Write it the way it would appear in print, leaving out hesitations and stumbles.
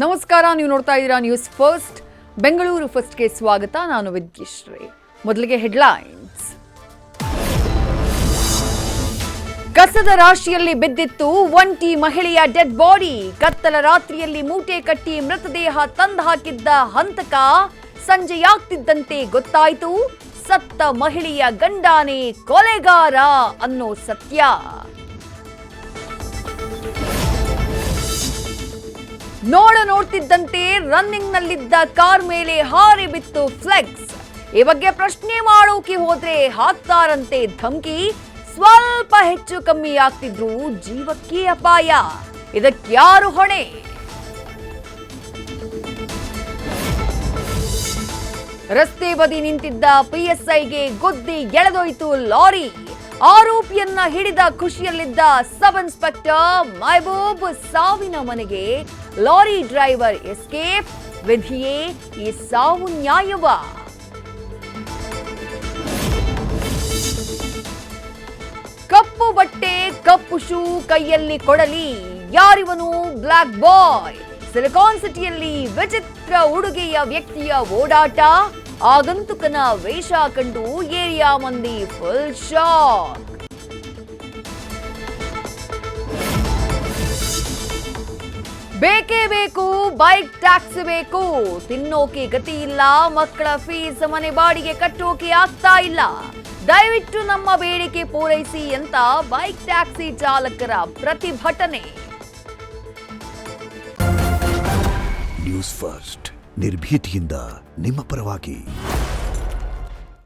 ನಮಸ್ಕಾರ, ನೀವು ನೋಡ್ತಾ ಇದ್ದೀರಾ ನ್ಯೂಸ್ ಫಸ್ಟ್. ಬೆಂಗಳೂರು ಫಸ್ಟ್ಗೆ ಸ್ವಾಗತ. ನಾನು ವಿದ್ಯಶ್ರೀ. ಮೊದಲಿಗೆ ಹೆಡ್ಲೈನ್ಸ್. ಕಸದ ರಾಶಿಯಲ್ಲಿ ಬಿದ್ದಿತ್ತು ಒಂಟಿ ಮಹಿಳೆಯ ಡೆಡ್ ಬಾಡಿ. ಕತ್ತಲ ರಾತ್ರಿಯಲ್ಲಿ ಮೂಟೆ ಕಟ್ಟಿ ಮೃತದೇಹ ತಂದು ಹಾಕಿದ್ದ ಹಂತಕ ಸಂಜೆಯಾಗ್ತಿದ್ದಂತೆ ಗೊತ್ತಾಯಿತು, ಸತ್ತ ಮಹಿಳೆಯ ಗಂಡಾನೇ ಕೊಲೆಗಾರ ಅನ್ನೋ ಸತ್ಯ. ನೋಡ್ತಿದ್ದಂತೆ ರನ್ನಿಂಗ್ ನಲ್ಲಿದ್ದ ಕಾರ್ ಮೇಲೆ ಹಾರಿ ಬಿತ್ತು ಫ್ಲೆಕ್ಸ್. ಈ ಬಗ್ಗೆ ಪ್ರಶ್ನೆ ಮಾಡೋಕೆ ಹೋದ್ರೆ ಹಾಕ್ತಾರಂತೆ ಧಮಕಿ. ಸ್ವಲ್ಪ ಹೆಚ್ಚು ಕಮ್ಮಿ ಆಗ್ತಿದ್ರು ಜೀವಕ್ಕೆ ಅಪಾಯ. ಇದಕ್ಯಾರು ಹೊಣೆ? ರಸ್ತೆ ಬದಿ ನಿಂತಿದ್ದ ಪಿಎಸ್ಐಗೆ ಗುದ್ದಿ ಎಳೆದೊಯ್ತು ಲಾರಿ. ಆರೋಪಿಯನ್ನ ಹಿಡಿದ ಖುಷಿಯಲ್ಲಿದ್ದ ಸಬ್ ಇನ್ಸ್ಪೆಕ್ಟರ್ ಮಹಬೂಬ್ ಸಾವಿನ ಮನೆಗೆ ಲಾರಿ ಡ್ರೈವರ್ ಎಸ್ಕೇಪ್. ವಿಧಿಯೇ ಈ ಸಾವು ನ್ಯಾಯವ? ಕಪ್ಪು ಬಟ್ಟೆ ಕಪ್ಪು ಶೂ ಕೈಯಲ್ಲಿ ಕೊಡಲಿ, ಯಾರಿವನು ಬ್ಲಾಕ್ ಬಾಯ್? ಸಿಲಿಕಾನ್ ಸಿಟಿಯಲ್ಲಿ ವಿಚಿತ್ರ ಉಡುಗೆಯ ವ್ಯಕ್ತಿಯ ಓಡಾಟ. ಆಗಂತುಕನ ವೇಷ ಕಂಡು ಏರಿಯಾ ಮಂದಿ ಫುಲ್ ಶಾಕ್. ಬೇಕೇ ಬೇಕು, ಬೈಕ್ ಟ್ಯಾಕ್ಸ್ ಬೇಕು. ತಿನ್ನೋಕೆ ಗತಿ ಇಲ್ಲ, ಮಕ್ಕಳ ಫೀಸ್ ಮನೆ ಬಾಡಿಗೆ ಕಟ್ಟೋಕೆ ಆಗ್ತಾ ಇಲ್ಲ. ದಯವಿಟ್ಟು ನಮ್ಮ ಬೇಡಿಕೆ ಪೂರೈಸಿ ಅಂತ ಬೈಕ್ ಟ್ಯಾಕ್ಸಿ ಚಾಲಕರ ಪ್ರತಿಭಟನೆ. ನ್ಯೂಸ್ ಫಸ್ಟ್, ನಿರ್ಭೀತಿಯಿಂದ ನಿಮ್ಮ ಪರವಾಗಿ.